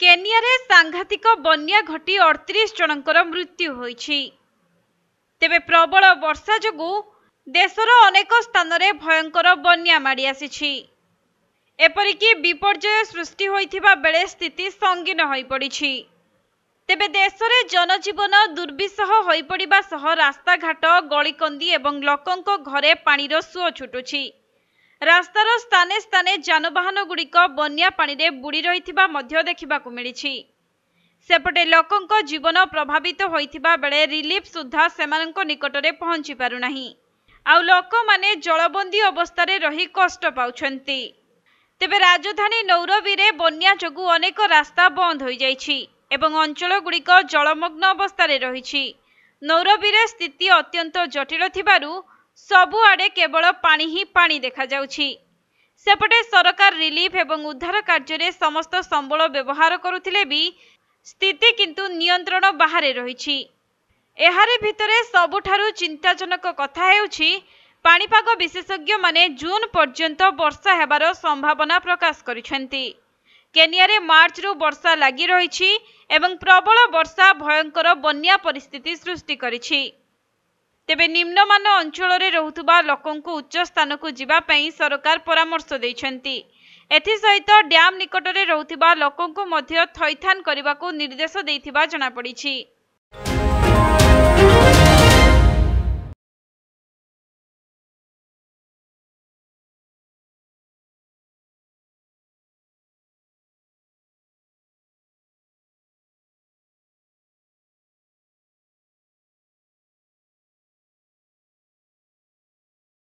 केनियारे सांघातिक बन्या घटी 38 जनकर मृत्यु होईछि। तेबे प्रबल वर्षा जोगु देशर अनेक स्थान रे भयंकर बन्या माड़ी आसीछि। एपरिकी विपर्यय सृष्टि होइथिबा बेले स्थिति संगीन होई पड़िछि। तेबे देश में जनजीवन दुर्विसह होई पड़िबा सह रास्ताघाट गलिकंदी एवं लोकंक घरे पानीर सुओ छुटुछि। रास्तार स्थाने स्थाने जानवाहन गुड़िक बन्या पानी रे बुड़ी रहिथिबा मध्य देखिबाकु मिलिछि। सेपटे लोकंक जीवन प्रभावित होइथिबा बेले रिलीफ सुद्धा सेमानंक निकटरे पहुंची पारुनाही। आउ लोक माने जलबंदी अवस्था रे रही कष्ट पाउछंती। तेबे राजधानी नैरोबी रे बन्या जोगु अनेक रास्ता बंद होई जाइछि एवं अंचल गुड़िक जलमग्न अवस्था रे रहिछि। नैरोबी रे स्थिति अत्यंत जटिल थिबारु सबुआडे केवल पानी ही पानी देखा जाउछि। सेपटे सरकार रिलीफ एवं उद्धार कार्य रे समस्त संबल व्यवहार करुथिले भी स्थिति किंतु नियंत्रण बाहर रहिछि। एहारे भितरे सबुठारु चिंताजनक कथा हेउछि पाणीपाग विशेषज्ञ माने जून पर्यंत वर्षा हेबार संभावना प्रकाश करिसेंती। केनिया रे मार्च रु वर्षा लागि रहिछि एवं प्रबल वर्षा भयंकर बन्या परिस्थिति सृष्टि करिछि। तेबे निम्नमान अंचल रे रहुतबा लोकंकु उच्च स्थान को जिबा पई सरकार परामर्श दैछंती। एथि सहित डैम निकट रे रहुतबा लोकंकु मध्य थैथान करबाकू निर्देश दैथिबा जना पड़िछि।